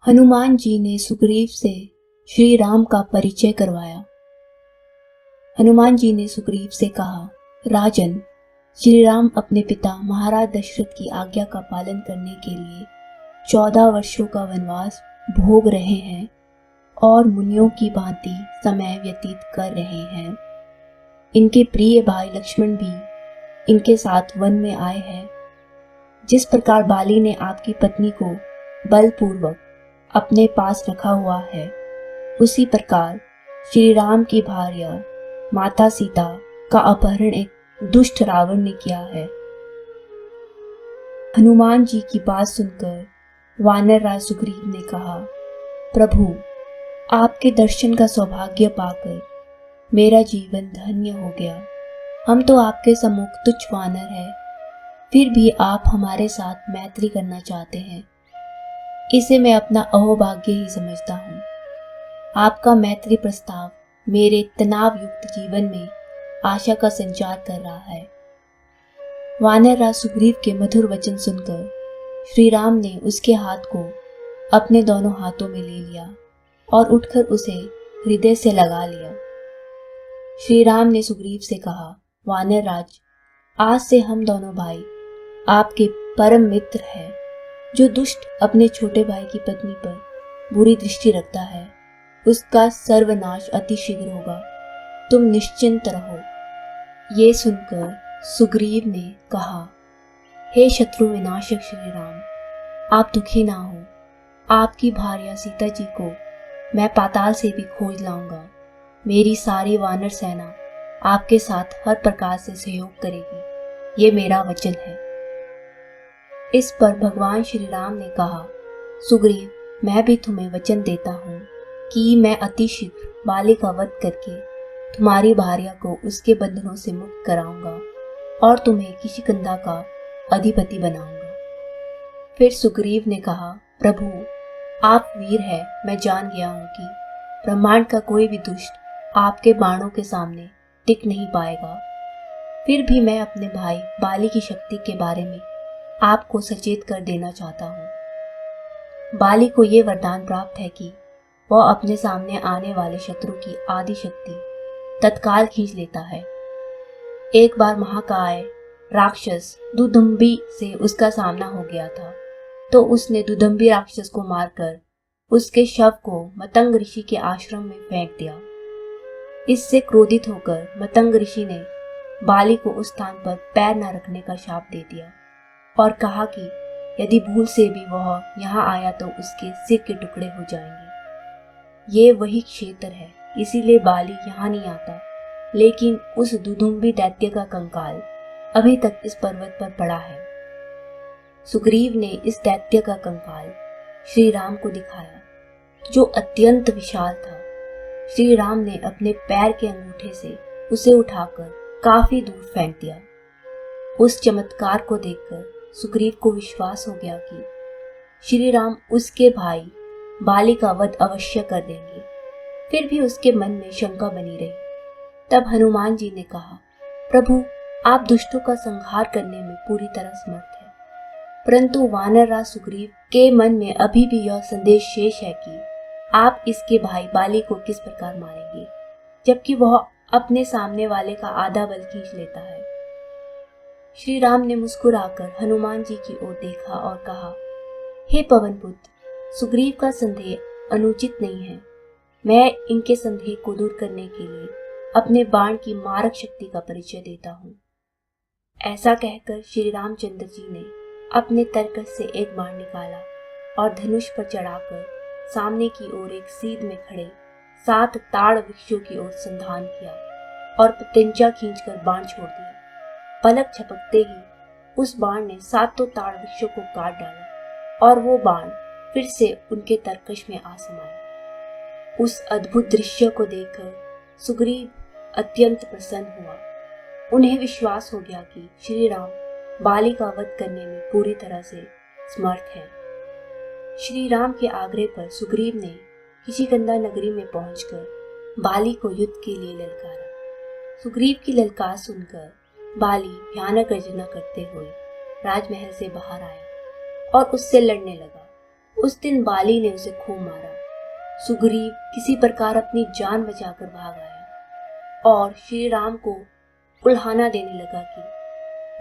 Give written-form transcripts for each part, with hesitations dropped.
हनुमान जी ने सुग्रीव से श्री राम का परिचय करवाया। हनुमान जी ने सुग्रीव से कहा, राजन, श्री राम अपने पिता महाराज दशरथ की आज्ञा का पालन करने के लिए 14 वर्षों का वनवास भोग रहे हैं और मुनियों की भांति समय व्यतीत कर रहे हैं। इनके प्रिय भाई लक्ष्मण भी इनके साथ वन में आए हैं। जिस प्रकार बाली ने आपकी पत्नी को बलपूर्वक अपने पास रखा हुआ है, उसी प्रकार श्री राम की भार्या माता सीता का अपहरण एक दुष्ट रावण ने किया है। हनुमान जी की बात सुनकर वानर राज सुग्रीव ने कहा, प्रभु, आपके दर्शन का सौभाग्य पाकर मेरा जीवन धन्य हो गया। हम तो आपके सम्मुख तुच्छ वानर हैं, फिर भी आप हमारे साथ मैत्री करना चाहते हैं। इसे मैं अपना अहोभाग्य ही समझता हूँ। आपका मैत्री प्रस्ताव मेरे तनाव युक्त जीवन में आशा का संचार कर रहा है। वानर राज सुग्रीव के मधुर वचन सुनकर श्री राम ने उसके हाथ को अपने दोनों हाथों में ले लिया और उठकर उसे हृदय से लगा लिया। श्री राम ने सुग्रीव से कहा, वानर राज, आज से हम दोनों भाई आपके परम मित्र हैं। जो दुष्ट अपने छोटे भाई की पत्नी पर बुरी दृष्टि रखता है, उसका सर्वनाश अति शीघ्र होगा। तुम निश्चिंत रहो। ये सुनकर सुग्रीव ने कहा, हे शत्रु विनाशक श्री राम, आप दुखी ना हो। आपकी भार्या सीता जी को मैं पाताल से भी खोज लाऊंगा। मेरी सारी वानर सेना आपके साथ हर प्रकार से सहयोग करेगी, ये मेरा वचन है। इस पर भगवान श्री राम ने कहा, सुग्रीव, मैं भी तुम्हें वचन देता हूँ कि मैं अति शीघ्र बाली का वध करके तुम्हारी भार्या को उसके बंधनों से मुक्त कराऊंगा और तुम्हें किशिकिंधा का अधिपति बनाऊंगा। फिर सुग्रीव ने कहा, प्रभु, आप वीर हैं। मैं जान गया हूँ कि ब्रह्मांड का कोई भी दुष्ट आपके बाणों के सामने टिक नहीं पाएगा। फिर भी मैं अपने भाई बाली की शक्ति के बारे में आपको सचेत कर देना चाहता हूँ। बाली को यह वरदान प्राप्त है कि वह अपने सामने आने वाले शत्रु की आदि शक्ति तत्काल खींच लेता है। एक बार महाकाय राक्षस दुदुम्बी से उसका सामना हो गया था, तो उसने दुदुम्बी राक्षस को मारकर उसके शव को मतंग ऋषि के आश्रम में फेंक दिया। इससे क्रोधित होकर मतंग ऋषि ने बाली को उस स्थान पर पैर न रखने का शाप दे दिया और कहा कि यदि भूल से भी वह यहाँ आया तो उसके सिर के टुकड़े हो जाएंगे। ये वही क्षेत्र है, इसीलिए बाली यहाँ नहीं आता। लेकिन उस दुदुम्बी दैत्य का कंकाल अभी तक इस पर्वत पर पड़ा है। सुग्रीव ने इस दैत्य का कंकाल श्री राम को दिखाया, जो अत्यंत विशाल था। श्री राम ने अपने पैर के अंगूठे से उसे उठाकर काफी दूर फेंक दिया। उस चमत्कार को देखकर सुग्रीव को विश्वास हो गया कि श्री राम उसके भाई बाली का वध अवश्य कर देंगे। फिर भी उसके मन में शंका बनी रही। तब हनुमान जी ने कहा, प्रभु, आप दुष्टों का संहार करने में पूरी तरह समर्थ हैं, परंतु वानर राज सुग्रीव के मन में अभी भी यह संदेश शेष है कि आप इसके भाई बाली को किस प्रकार मारेंगे, जबकि वह अपने सामने वाले का आधा बल खींच लेता है। श्री राम ने मुस्कुराकर हनुमान जी की ओर देखा और कहा, हे पवन पुत्र, सुग्रीव का संदेह अनुचित नहीं है। मैं इनके संदेह को दूर करने के लिए अपने बाण की मारक शक्ति का परिचय देता हूँ। ऐसा कहकर श्री रामचंद्र जी ने अपने तरकस से एक बाण निकाला और धनुष पर चढ़ाकर सामने की ओर एक सीध में खड़े 7 ताड़ वृक्षों की ओर संधान किया और पतंजा खींचकर बाण छोड़ दिया। पलक झपकते ही उस बाण ने 7 ताड़ वृक्षों को काट डाला और वो बाण फिर से उनके तरकश में आ समाया। उस अद्भुत दृश्य को देखकर सुग्रीव अत्यंत प्रसन्न हुआ। उन्हें विश्वास हो गया कि श्री राम बाली का वध करने में पूरी तरह से समर्थ है। श्री राम के आग्रह पर सुग्रीव ने किशिकिंधा नगरी में पहुंचकर बाली को युद्ध के लिए ललकारा। सुग्रीव की ललकार सुनकर बाली भयानक गर्जना करते हुए राजमहल से बाहर आया और उससे लड़ने लगा। उस दिन बाली ने उसे खूब मारा। सुग्रीव किसी प्रकार अपनी जान बचाकर भाग आया और श्री राम को उल्हाना देने लगा कि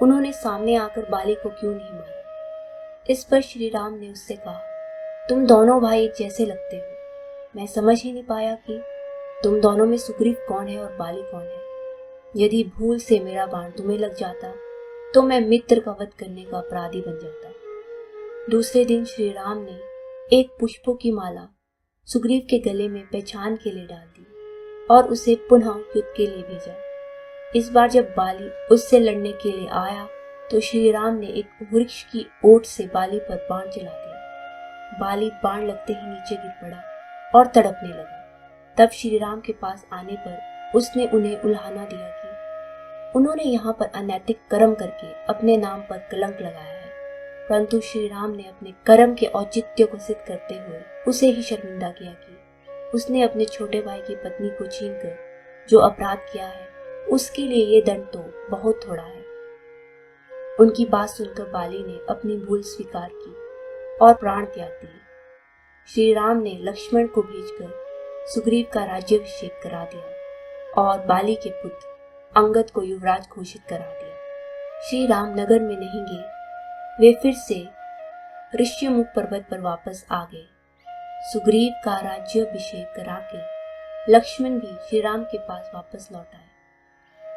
उन्होंने सामने आकर बाली को क्यों नहीं मारा। इस पर श्री राम ने उससे कहा, तुम दोनों भाई एक जैसे लगते हो। मैं समझ ही नहीं पाया कि तुम दोनों में सुग्रीव कौन है और बाली कौन है। यदि भूल से मेरा बाण तुम्हें लग जाता तो मैं मित्र का वध करने का अपराधी बन जाता। दूसरे दिन श्री राम ने एक पुष्पों की माला सुग्रीव के गले में पहचान के लिए डाल दी और उसे पुनः युद्ध के लिए भेजा। इस बार जब बाली उससे लड़ने के लिए आया तो श्री राम ने एक वृक्ष की ओट से बाली पर बाण चला दिया। बाली बाण लगते ही नीचे गिर पड़ा और तड़पने लगा। तब श्री राम के पास आने पर उसने उन्हें उल्हाना दिया कि उन्होंने यहाँ पर अनैतिक कर्म करके अपने नाम पर कलंक लगाया है। परंतु श्री राम ने अपने कर्म के औचित्य को सिद्ध करते हुए उसे ही शर्मिंदा किया कि उसने अपने छोटे भाई की पत्नी को छीनकर जो अपराध किया है उसके लिए ये दंड तो बहुत थोड़ा है। उनकी बात सुनकर बाली ने अपनी भूल स्वीकार की और प्राण त्याग दिए। श्री राम ने लक्ष्मण को भेजकर सुग्रीव का राज्याभिषेक करा दिया और बाली के पुत्र अंगद को युवराज घोषित करा दिया। श्री राम नगर में नहीं गए, वे फिर से ऋष्यमुख पर्वत पर वापस आ गए। सुग्रीव का राज्याभिषेक करा के लक्ष्मण भी श्री राम के पास वापस लौट आए।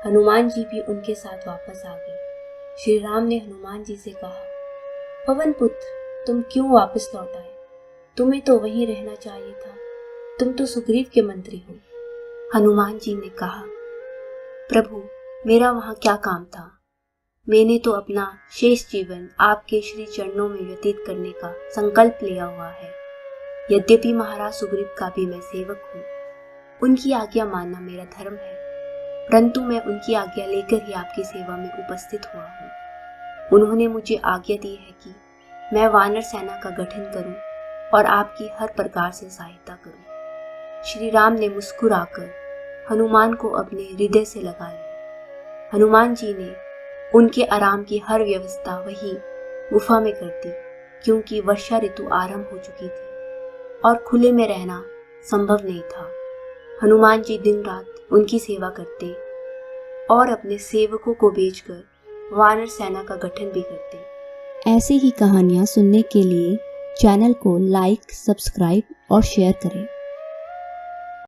हनुमान जी भी उनके साथ वापस आ गए। श्री राम ने हनुमान जी से कहा, पवन पुत्र, तुम क्यों वापस लौट आए? तुम्हें तो वहीं रहना चाहिए था, तुम तो सुग्रीव के मंत्री हो। हनुमान जी ने कहा, प्रभु, मेरा वहां क्या काम था? मैंने तो अपना शेष जीवन आपके श्री चरणों में व्यतीत करने का संकल्प लिया हुआ है। यद्यपि महाराज सुग्रीव का भी मैं सेवक हूँ, उनकी आज्ञा मानना मेरा धर्म है, परंतु मैं उनकी आज्ञा लेकर ही आपकी सेवा में उपस्थित हुआ हूँ। उन्होंने मुझे आज्ञा दी है कि मैं वानर सेना का गठन करूं और आपकी हर प्रकार से सहायता करूं। श्री राम ने मुस्कुराकर हनुमान को अपने हृदय से लगा लिया। हनुमान जी ने उनके आराम की हर व्यवस्था वही गुफा में कर दी, क्योंकि वर्षा ऋतु आरंभ हो चुकी थी और खुले में रहना संभव नहीं था। हनुमान जी दिन रात उनकी सेवा करते और अपने सेवकों को भेजकर वानर सेना का गठन भी करते। ऐसी ही कहानियाँ सुनने के लिए चैनल को लाइक, सब्सक्राइब और शेयर करें।